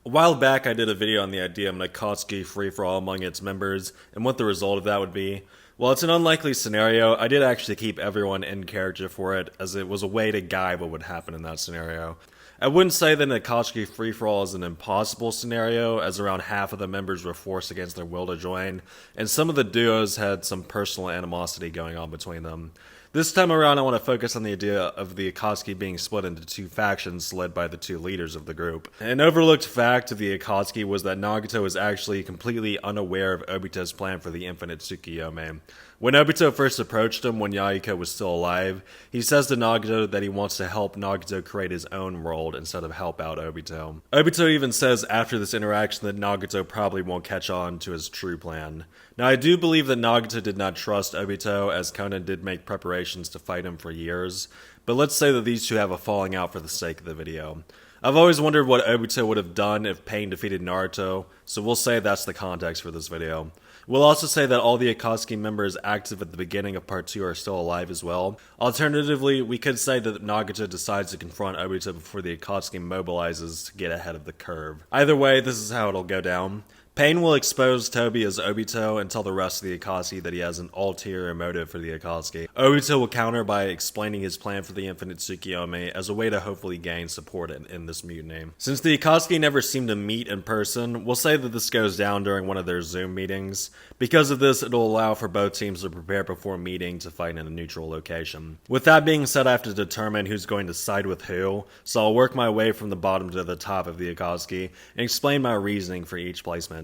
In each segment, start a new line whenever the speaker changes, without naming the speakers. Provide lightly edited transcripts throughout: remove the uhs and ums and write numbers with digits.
A while back, I did a video on the idea of an Akatsuki free-for-all among its members and what the result of that would be. While it's an unlikely scenario, I did actually keep everyone in character for it, as it was a way to guide what would happen in that scenario. I wouldn't say that an Akatsuki free-for-all is an impossible scenario, as around half of the members were forced against their will to join, and some of the duos had some personal animosity going on between them. This time around, I want to focus on the idea of the Akatsuki being split into two factions led by the two leaders of the group. An overlooked fact of the Akatsuki was that Nagato was actually completely unaware of Obito's plan for the infinite tsukuyomi. When Obito first approached him when Yahiko was still alive, he says to Nagato that he wants to help Nagato create his own world instead of help out Obito. Obito even says after this interaction that Nagato probably won't catch on to his true plan. Now, I do believe that Nagato did not trust Obito, as Konan did make preparations to fight him for years, but let's say that these two have a falling out for the sake of the video. I've always wondered what Obito would have done if Pain defeated Naruto, so we'll say that's the context for this video. We'll also say that all the Akatsuki members active at the beginning of part 2 are still alive as well. Alternatively, we could say that Nagato decides to confront Obito before the Akatsuki mobilizes to get ahead of the curve. Either way, this is how it'll go down. Pain will expose Toby as Obito and tell the rest of the Akatsuki that he has an ulterior motive for the Akatsuki. Obito will counter by explaining his plan for the infinite tsukuyomi as a way to hopefully gain support in this mutiny. Since the Akatsuki never seem to meet in person, we'll say that this goes down during one of their Zoom meetings. Because of this, it'll allow for both teams to prepare before meeting to fight in a neutral location. With that being said, I have to determine who's going to side with who, so I'll work my way from the bottom to the top of the Akatsuki and explain my reasoning for each placement.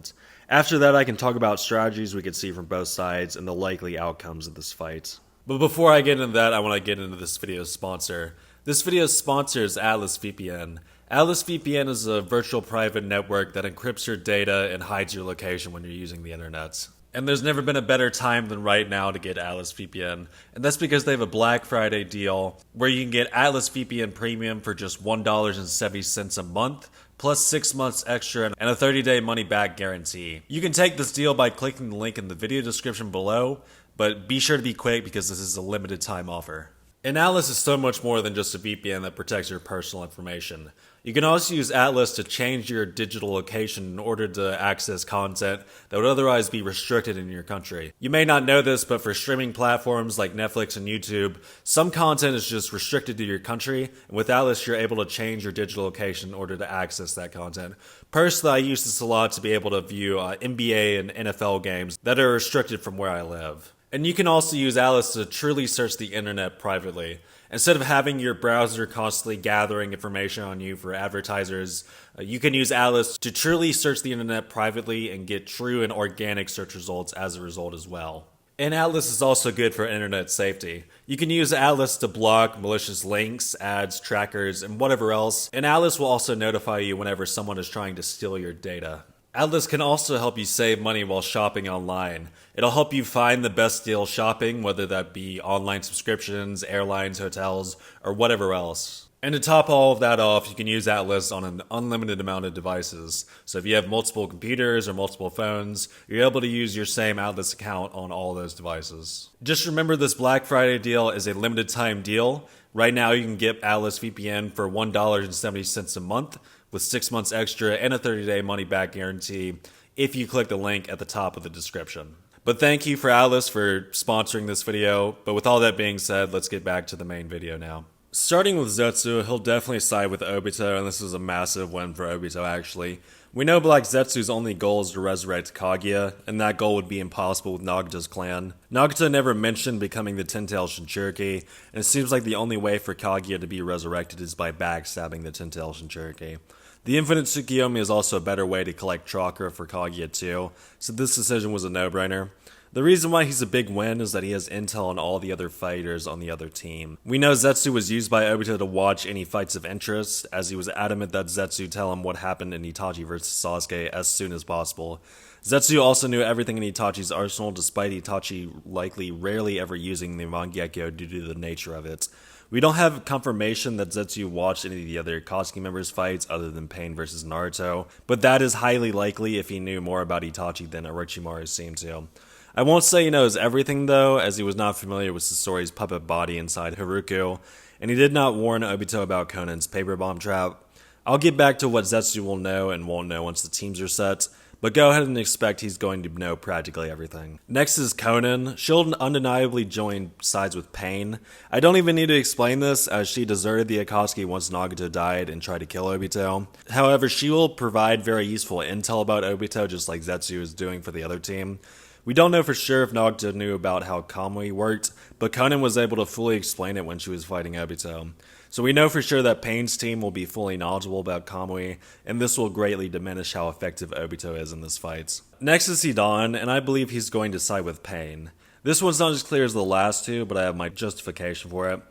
After that, I can talk about strategies we could see from both sides and the likely outcomes of this fight. But before I get into that, I want to get into this video's sponsor. This video's sponsor is Atlas VPN. Atlas VPN is a virtual private network that encrypts your data and hides your location when you're using the internet. And there's never been a better time than right now to get Atlas VPN. And that's because they have a Black Friday deal where you can get Atlas VPN Premium for just $1.70 a month, plus 6 months extra and a 30-day money-back guarantee. You can take this deal by clicking the link in the video description below, but be sure to be quick because this is a limited time offer. And Atlas is so much more than just a VPN that protects your personal information. You can also use Atlas to change your digital location in order to access content that would otherwise be restricted in your country. You may not know this, but for streaming platforms like Netflix and YouTube, some content is just restricted to your country, and with Atlas you're able to change your digital location in order to access that content. Personally, I use this a lot to be able to view NBA and NFL games that are restricted from where I live. And you can also use Atlas to truly search the internet privately. Instead of having your browser constantly gathering information on you for advertisers, you can use Atlas to truly search the internet privately and get true and organic search results as a result as well. And Atlas is also good for internet safety. You can use Atlas to block malicious links, ads, trackers, and whatever else, and Atlas will also notify you whenever someone is trying to steal your data. Atlas can also help you save money while shopping online. It'll help you find the best deal shopping, whether that be online subscriptions, airlines, hotels, or whatever else. And to top all of that off, you can use Atlas on an unlimited amount of devices. So if you have multiple computers or multiple phones, you're able to use your same Atlas account on all those devices. Just remember, this Black Friday deal is a limited time deal. Right now you can get Atlas VPN for $1.70 a month, with 6 months extra and a 30-day money-back guarantee if you click the link at the top of the description. But thank you for Atlas for sponsoring this video, but with all that being said, let's get back to the main video now. Starting with Zetsu, he'll definitely side with Obito, and this is a massive win for Obito actually. We know Black Zetsu's only goal is to resurrect Kaguya, and that goal would be impossible with Nagato's clan. Nagato never mentioned becoming the Ten-Tailed Shinchuriki, and it seems like the only way for Kaguya to be resurrected is by backstabbing the Ten-Tailed Shinchuriki. The Infinite Tsukuyomi is also a better way to collect chakra for Kaguya too, so this decision was a no-brainer. The reason why he's a big win is that he has intel on all the other fighters on the other team. We know Zetsu was used by Obito to watch any fights of interest, as he was adamant that Zetsu tell him what happened in Itachi vs Sasuke as soon as possible. Zetsu also knew everything in Itachi's arsenal, despite Itachi likely rarely ever using the Mangekyo due to the nature of it. We don't have confirmation that Zetsu watched any of the other Akatsuki members' fights other than Pain vs Naruto, but that is highly likely if he knew more about Itachi than Orochimaru seemed to. I won't say he knows everything though, as he was not familiar with Sasori's puppet body inside Haruko, and he did not warn Obito about Conan's paper bomb trap. I'll get back to what Zetsu will know and won't know once the teams are set, but go ahead and expect he's going to know practically everything. Next is Konan. She'll undeniably join sides with Pain. I don't even need to explain this, as she deserted the Akatsuki once Nagato died and tried to kill Obito. However, she will provide very useful intel about Obito, just like Zetsu is doing for the other team. We don't know for sure if Nagato knew about how Kamui worked, but Konan was able to fully explain it when she was fighting Obito. So we know for sure that Pain's team will be fully knowledgeable about Kamui, and this will greatly diminish how effective Obito is in this fight. Next is Hidan, and I believe he's going to side with Pain. This one's not as clear as the last two, but I have my justification for it.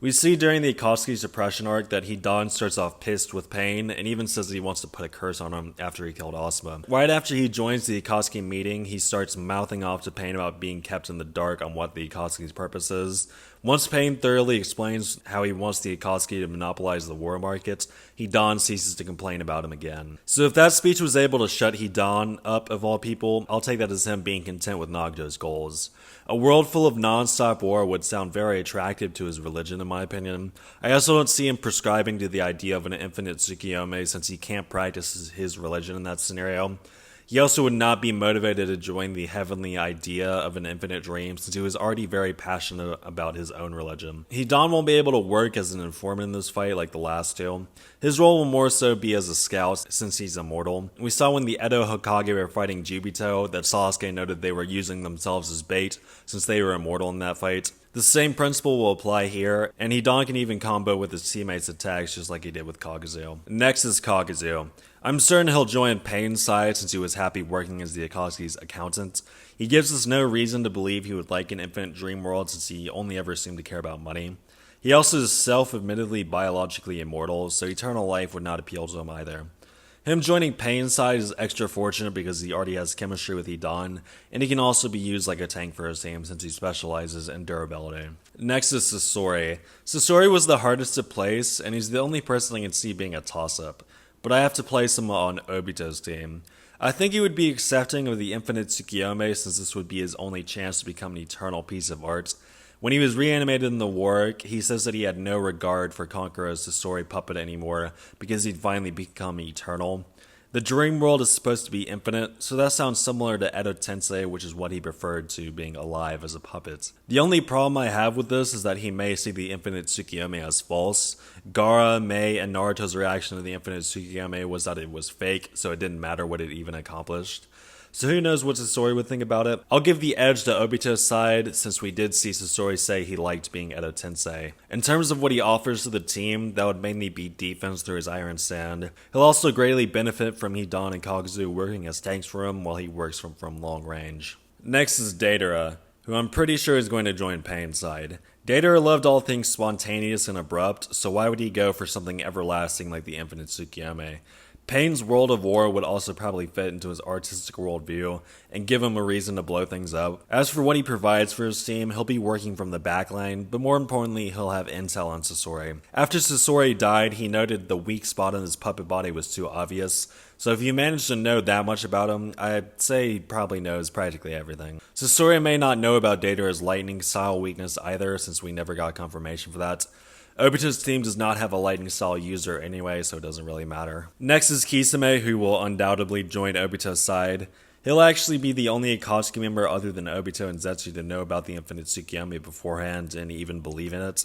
We see during the Akatsuki suppression arc that Hidan starts off pissed with Pain, and even says he wants to put a curse on him after he killed Asuma. Right after he joins the Akatsuki meeting, he starts mouthing off to Pain about being kept in the dark on what the Akatsuki's purpose is. Once Pain thoroughly explains how he wants the Akatsuki to monopolize the war market, Hidan ceases to complain about him again. So if that speech was able to shut Hidan up of all people, I'll take that as him being content with Nagato's goals. A world full of non-stop war would sound very attractive to his religion, in my opinion. I also don't see him prescribing to the idea of an infinite tsukuyomi, since he can't practice his religion in that scenario. He also would not be motivated to join the heavenly idea of an infinite dream, since he was already very passionate about his own religion. Hidan won't be able to work as an informant in this fight like the last two. His role will more so be as a scout, since he's immortal. We saw when the Edo Hokage were fighting Jubito that Sasuke noted they were using themselves as bait, since they were immortal in that fight. The same principle will apply here, and Hidan can even combo with his teammates' attacks just like he did with Kagezu. Next is Kagezu. I'm certain he'll join Pain's side since he was happy working as the Akatsuki's accountant. He gives us no reason to believe he would like an infinite dream world since he only ever seemed to care about money. He also is self-admittedly biologically immortal, so eternal life would not appeal to him either. Him joining Pain's side is extra fortunate because he already has chemistry with Hidan, and he can also be used like a tank for his team since he specializes in durability. Next is Sasori. Sasori was the hardest to place, and he's the only person I can see being a toss-up, but I have to place him on Obito's team. I think he would be accepting of the infinite tsukuyomi since this would be his only chance to become an eternal piece of art. When he was reanimated in the war, he says that he had no regard for Kankura's Sasori puppet anymore because he'd finally become eternal. The dream world is supposed to be infinite, so that sounds similar to Edo Tensei, which is what he preferred to being alive as a puppet. The only problem I have with this is that he may see the infinite tsukuyomi as false. Gaara, Mei, and Naruto's reaction to the infinite tsukuyomi was that it was fake, so it didn't matter what it even accomplished. So who knows what Sasori would think about it. I'll give the edge to Obito's side, since we did see Sasori say he liked being Edo Tensei. In terms of what he offers to the team, that would mainly be defense through his Iron Sand. He'll also greatly benefit from Hidan and Kagezu working as tanks for him while he works from long range. Next is Deidara, who I'm pretty sure is going to join Pain's side. Deidara loved all things spontaneous and abrupt, so why would he go for something everlasting like the infinite tsukuyomi? Pain's World of War would also probably fit into his artistic worldview and give him a reason to blow things up. As for what he provides for his team, he'll be working from the backline, but more importantly, he'll have intel on Sasori. After Sasori died, he noted the weak spot in his puppet body was too obvious, so if you manage to know that much about him, I'd say he probably knows practically everything. Sasori may not know about Deidara's lightning style weakness either, since we never got confirmation for that. Obito's team does not have a lightning style user anyway, so it doesn't really matter. Next is Kisame, who will undoubtedly join Obito's side. He'll actually be the only Akatsuki member other than Obito and Zetsu to know about the infinite tsukuyomi beforehand and even believe in it.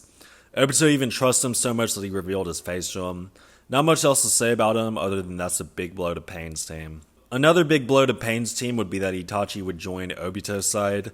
Obito even trusts him so much that he revealed his face to him. Not much else to say about him other than that's a big blow to Pain's team. Another big blow to Pain's team would be that Itachi would join Obito's side.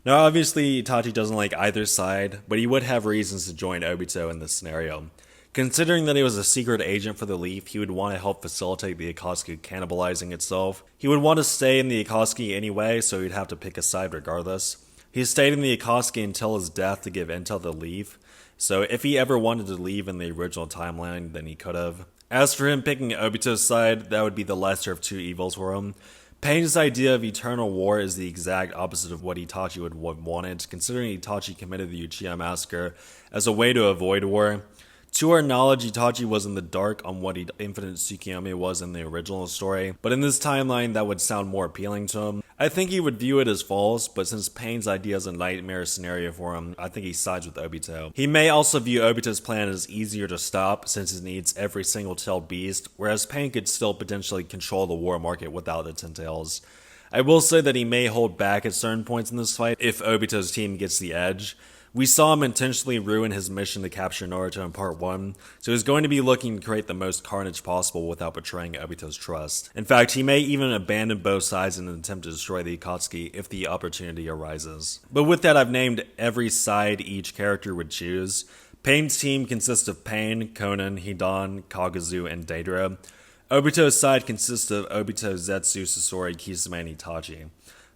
Now obviously Itachi doesn't like either side, but he would have reasons to join Obito in this scenario. Considering that he was a secret agent for the Leaf, he would want to help facilitate the Akatsuki cannibalizing itself. He would want to stay in the Akatsuki anyway, so he'd have to pick a side regardless. He stayed in the Akatsuki until his death to give intel to Leaf, so if he ever wanted to leave in the original timeline, then he could have. As for him picking Obito's side, that would be the lesser of two evils for him. Pain's idea of eternal war is the exact opposite of what Itachi would have wanted, considering Itachi committed the Uchiha massacre as a way to avoid war. To our knowledge, Itachi was in the dark on what Infinite Tsukuyomi was in the original story, but in this timeline that would sound more appealing to him. I think he would view it as false, but since Pain's idea is a nightmare scenario for him, I think he sides with Obito. He may also view Obito's plan as easier to stop since it needs every single-tailed beast, whereas Pain could still potentially control the war market without the 10 tails. I will say that he may hold back at certain points in this fight if Obito's team gets the edge. We saw him intentionally ruin his mission to capture Naruto in part 1, so he's going to be looking to create the most carnage possible without betraying Obito's trust. In fact, he may even abandon both sides in an attempt to destroy the Akatsuki if the opportunity arises. But with that, I've named every side each character would choose. Pain's team consists of Pain, Konan, Hidan, Kaguzu, and Deidara. Obito's side consists of Obito, Zetsu, Sasori, Kisame, and Itachi.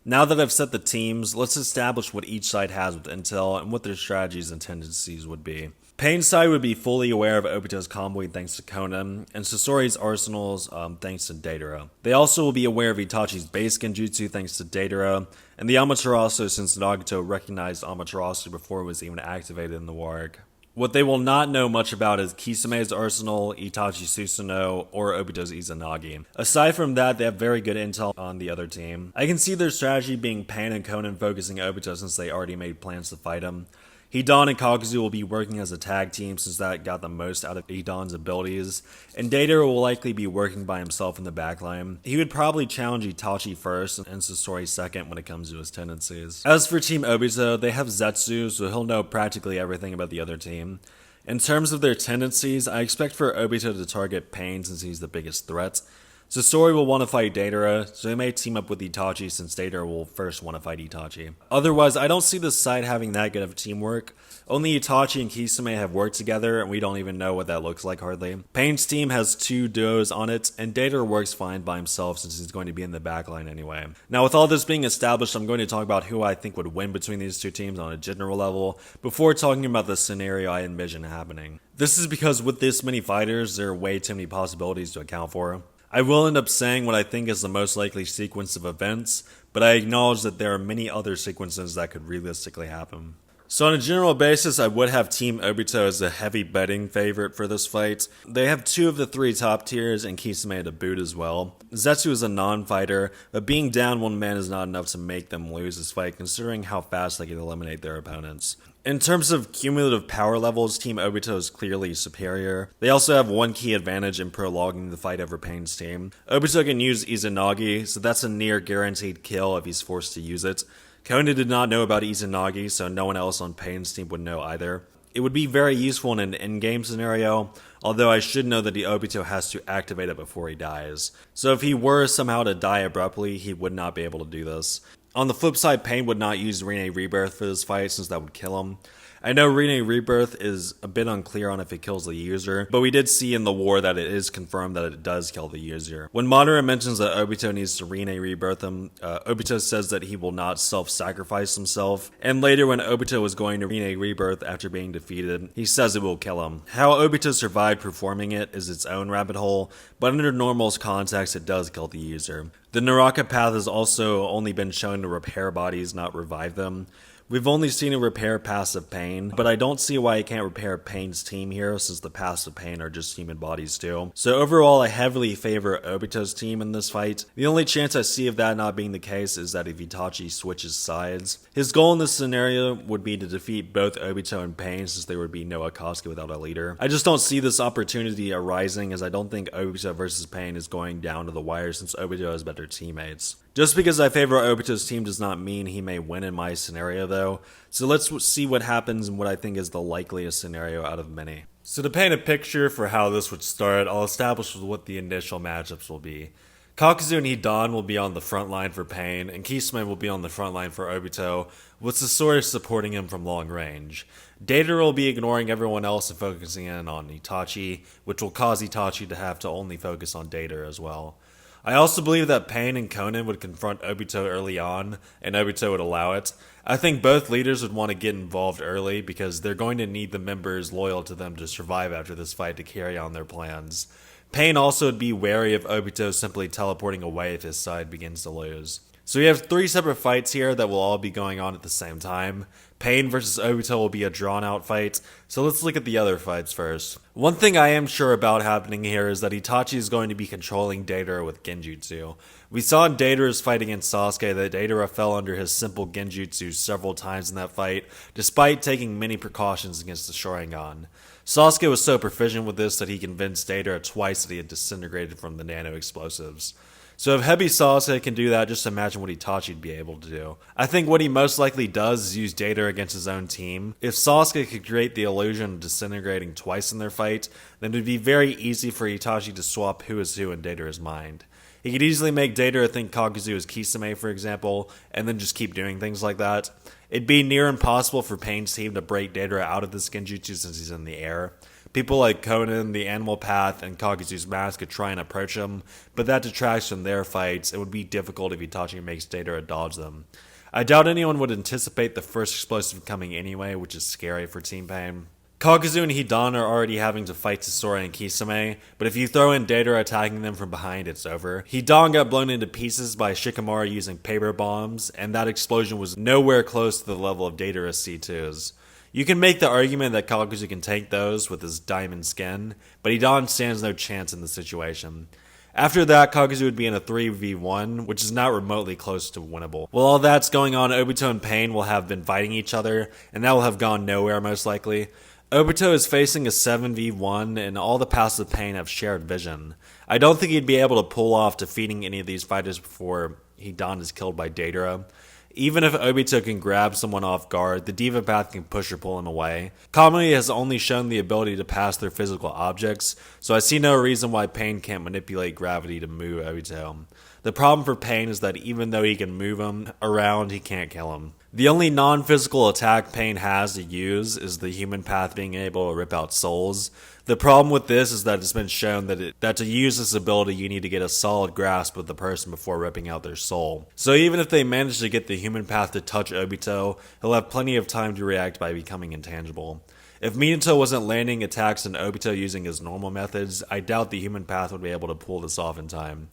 Now that I've set the teams, let's establish what each side has with intel and what their strategies and tendencies would be. Pain's side would be fully aware of Obito's convoy thanks to Konan, and Sasori's arsenals thanks to Deidara. They also will be aware of Itachi's base genjutsu thanks to Deidara, and the Amaterasu since Nagato recognized Amaterasu before it was even activated in the war arc. What they will not know much about is Kisame's arsenal, Itachi's Susanoo, or Obito's Izanagi. Aside from that, they have very good intel on the other team. I can see their strategy being Pain and Konan focusing Obito since they already made plans to fight him. Hidan and Kaguzu will be working as a tag team since that got the most out of Hidan's abilities, and Deidara will likely be working by himself in the backline. He would probably challenge Itachi first and Sasori second when it comes to his tendencies. As for Team Obito, they have Zetsu, so he'll know practically everything about the other team. In terms of their tendencies, I expect for Obito to target Pain since he's the biggest threat. Sasori will want to fight Deidara, so he may team up with Itachi since Deidara will first want to fight Itachi. Otherwise, I don't see this side having that good of teamwork. Only Itachi and Kisame have worked together, and we don't even know what that looks like hardly. Pain's team has 2 duos on it, and Deidara works fine by himself since he's going to be in the backline anyway. Now, with all this being established, I'm going to talk about who I think would win between these 2 teams on a general level, before talking about the scenario I envision happening. This is because with this many fighters, there are way too many possibilities to account for. I will end up saying what I think is the most likely sequence of events, but I acknowledge that there are many other sequences that could realistically happen. So on a general basis, I would have Team Obito as a heavy betting favorite for this fight. They have 2 of the 3 top tiers and Kisame to boot as well. Zetsu is a non-fighter, but being down 1 man is not enough to make them lose this fight considering how fast they can eliminate their opponents. In terms of cumulative power levels, Team Obito is clearly superior. They also have 1 key advantage in prolonging the fight over Pain's team. Obito can use Izanagi, so that's a near guaranteed kill if he's forced to use it. Konan did not know about Izanagi, so no one else on Pain's team would know either. It would be very useful in an in-game scenario, although I should know that the Obito has to activate it before he dies. So if he were somehow to die abruptly, he would not be able to do this. On the flip side, Pain would not use Rinne Rebirth for this fight since that would kill him. I know Rinne Rebirth is a bit unclear on if it kills the user, but we did see in the war that it is confirmed that it does kill the user. When Madara mentions that Obito needs to Rinne Rebirth him, Obito says that he will not self-sacrifice himself, and later when Obito is going to Rinne Rebirth after being defeated, he says it will kill him. How Obito survived performing it is its own rabbit hole, but under normal context it does kill the user. The Naraka path has also only been shown to repair bodies, not revive them. We've only seen it repair passive Pain, but I don't see why it can't repair Pain's team here since the passive Pain are just human bodies too. So overall, I heavily favor Obito's team in this fight. The only chance I see of that not being the case is that if Itachi switches sides. His goal in this scenario would be to defeat both Obito and Pain since there would be no Akatsuki without a leader. I just don't see this opportunity arising as I don't think Obito versus Pain is going down to the wire since Obito has better teammates. Just because I favor Obito's team does not mean he may win in my scenario though, so let's see what happens and what I think is the likeliest scenario out of many. So to paint a picture for how this would start, I'll establish what the initial matchups will be. Kakuzu and Hidan will be on the front line for Pain, and Kisame will be on the front line for Obito, with Sasori supporting him from long range. Deidara will be ignoring everyone else and focusing in on Itachi, which will cause Itachi to have to only focus on Deidara as well. I also believe that Pain and Konan would confront Obito early on, and Obito would allow it. I think both leaders would want to get involved early because they're going to need the members loyal to them to survive after this fight to carry on their plans. Pain also would be wary of Obito simply teleporting away if his side begins to lose. So we have 3 separate fights here that will all be going on at the same time. Pain versus Obito will be a drawn-out fight, so let's look at the other fights first. One thing I am sure about happening here is that Itachi is going to be controlling Deidara with Genjutsu. We saw in Deidara's fight against Sasuke that Deidara fell under his simple Genjutsu several times in that fight, despite taking many precautions against the Sharingan. Sasuke was so proficient with this that he convinced Deidara twice that he had disintegrated from the nano-explosives. So if Heavy Sasuke can do that, just imagine what Itachi'd be able to do. I think what he most likely does is use Deidara against his own team. If Sasuke could create the illusion of disintegrating twice in their fight, then it would be very easy for Itachi to swap who is who in Deidara's mind. He could easily make Deidara think Kakuzu is Kisame, for example, and then just keep doing things like that. It'd be near impossible for Pain's team to break Deidara out of this Genjutsu since he's in the air. People like Konan, the Animal Path, and Kakuzu's Mask could try and approach him, but that detracts from their fights. It would be difficult if Itachi makes Deidara dodge them. I doubt anyone would anticipate the first explosive coming anyway, which is scary for Team Pain. Kakuzu and Hidan are already having to fight Sasori and Kisame, but if you throw in Deidara attacking them from behind, it's over. Hidan got blown into pieces by Shikamaru using paper bombs, and that explosion was nowhere close to the level of Deidara's C2s. You can make the argument that Kakuzu can tank those with his diamond skin, but Hidan stands no chance in the situation. After that, Kakuzu would be in a 3v1, which is not remotely close to winnable. While all that's going on, Obito and Pain will have been fighting each other, and that will have gone nowhere most likely. Obito is facing a 7v1, and all the paths of Pain have shared vision. I don't think he'd be able to pull off defeating any of these fighters before Hidan is killed by Deidara. Even if Obito can grab someone off guard, the Diva Path can push or pull him away. Kamui has only shown the ability to pass through physical objects, so I see no reason why Pain can't manipulate gravity to move Obito. The problem for Pain is that even though he can move him around, he can't kill him. The only non-physical attack Pain has to use is the Human Path being able to rip out souls. The problem with this is that it's been shown that to use this ability you need to get a solid grasp of the person before ripping out their soul. So even if they manage to get the Human Path to touch Obito, he'll have plenty of time to react by becoming intangible. If Minato wasn't landing attacks on Obito using his normal methods, I doubt the Human Path would be able to pull this off in time.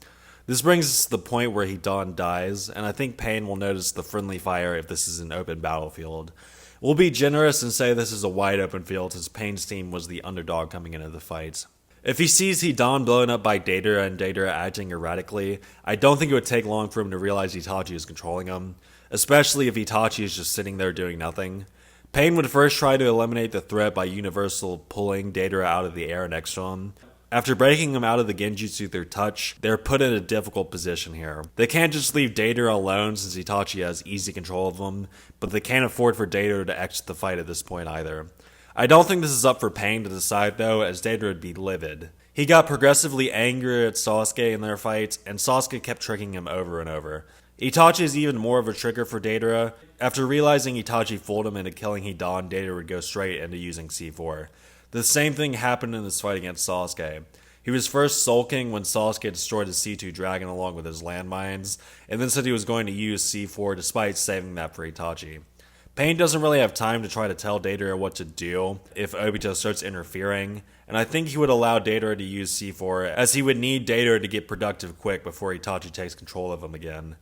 This brings us to the point where Hidan dies, and I think Pain will notice the friendly fire if this is an open battlefield. We'll be generous and say this is a wide open field since Pain's team was the underdog coming into the fight. If he sees Hidan blown up by Deidara and Deidara acting erratically, I don't think it would take long for him to realize Itachi is controlling him, especially if Itachi is just sitting there doing nothing. Pain would first try to eliminate the threat by universal pulling Deidara out of the air next to him. After breaking him out of the Genjutsu through touch, they're put in a difficult position here. They can't just leave Deidara alone since Itachi has easy control of him, but they can't afford for Deidara to exit the fight at this point either. I don't think this is up for Pain to decide though, as Deidara would be livid. He got progressively angrier at Sasuke in their fight, and Sasuke kept tricking him over and over. Itachi is even more of a trigger for Deidara. After realizing Itachi fooled him into killing Hidan, Deidara would go straight into using C4. The same thing happened in this fight against Sasuke. He was first sulking when Sasuke destroyed his C2 dragon along with his landmines, and then said he was going to use C4 despite saving that for Itachi. Pain doesn't really have time to try to tell Deidara what to do if Obito starts interfering, and I think he would allow Deidara to use C4 as he would need Deidara to get productive quick before Itachi takes control of him again.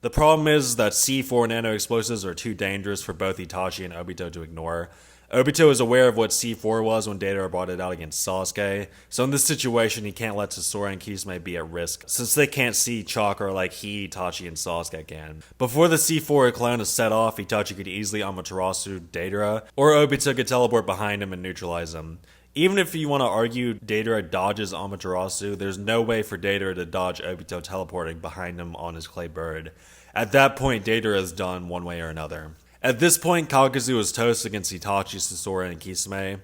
The problem is that C4 nano explosives are too dangerous for both Itachi and Obito to ignore. Obito is aware of what C4 was when Deidara brought it out against Sasuke, so in this situation he can't let Sasori and Kisame be at risk, since they can't see chakra like he, Itachi, and Sasuke can. Before the C4 clone is set off, Itachi could easily Amaterasu Deidara, or Obito could teleport behind him and neutralize him. Even if you want to argue Deidara dodges Amaterasu, there's no way for Deidara to dodge Obito teleporting behind him on his clay bird. At that point, Deidara is done one way or another. At this point, Kakuzu is toast against Itachi, Sasori, and Kisame.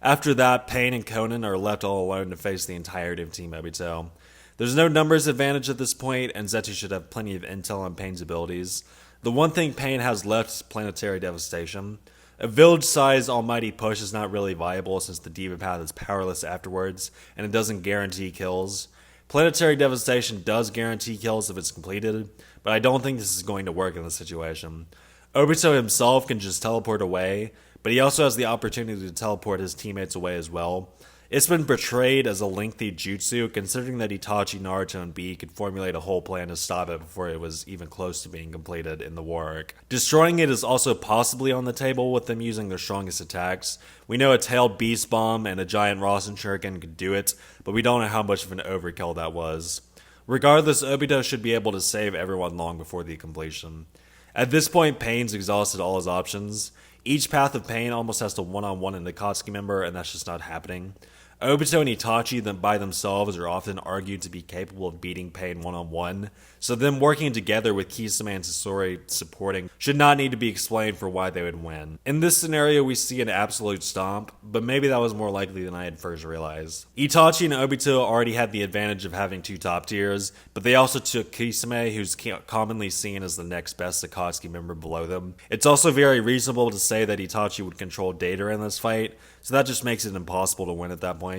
After that, Pain and Konan are left all alone to face the entirety of Team Obito. There's no numbers advantage at this point, and Zetsu should have plenty of intel on Pain's abilities. The one thing Pain has left is planetary devastation. A village-sized almighty push is not really viable since the Diva Path is powerless afterwards, and it doesn't guarantee kills. Planetary devastation does guarantee kills if it's completed, but I don't think this is going to work in this situation. Obito himself can just teleport away, but he also has the opportunity to teleport his teammates away as well. It's been portrayed as a lengthy jutsu, considering that Itachi, Naruto, and B could formulate a whole plan to stop it before it was even close to being completed in the war arc. Destroying it is also possibly on the table with them using their strongest attacks. We know a tailed beast bomb and a giant Rasen shuriken could do it, but we don't know how much of an overkill that was. Regardless, Obito should be able to save everyone long before the completion. At this point, Pain's exhausted all his options. Each path of Pain almost has to one-on-one an Akatsuki member, and that's just not happening. Obito and Itachi by themselves are often argued to be capable of beating Pain one-on-one, so them working together with Kisame and Sasori supporting should not need to be explained for why they would win. In this scenario, we see an absolute stomp, but maybe that was more likely than I had first realized. Itachi and Obito already had the advantage of having two top tiers, but they also took Kisame, who's commonly seen as the next best Akatsuki member below them. It's also very reasonable to say that Itachi would control Deidara in this fight, so that just makes it impossible to win at that point.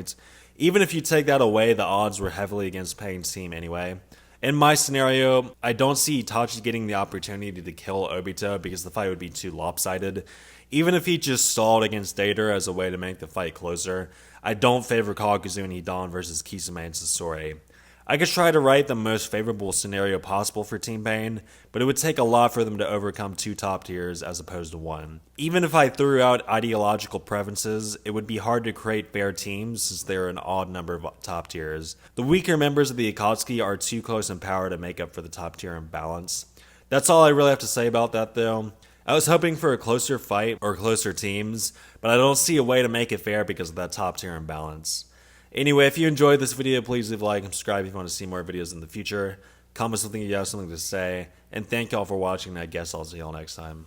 Even if you take that away, the odds were heavily against Pain's team anyway. In my scenario, I don't see Itachi getting the opportunity to kill Obito because the fight would be too lopsided. Even if he just stalled against Deidara as a way to make the fight closer, I don't favor Kakuzu and Hidan versus Kisame and Sasori. I could try to write the most favorable scenario possible for Team Pain, but it would take a lot for them to overcome two top tiers as opposed to one. Even if I threw out ideological preferences, it would be hard to create fair teams since there are an odd number of top tiers. The weaker members of the Akatsuki are too close in power to make up for the top tier imbalance. That's all I really have to say about that though. I was hoping for a closer fight or closer teams, but I don't see a way to make it fair because of that top tier imbalance. Anyway, if you enjoyed this video, please leave a like and subscribe if you want to see more videos in the future. Comment something if you have something to say. And thank y'all for watching, and I guess I'll see y'all next time.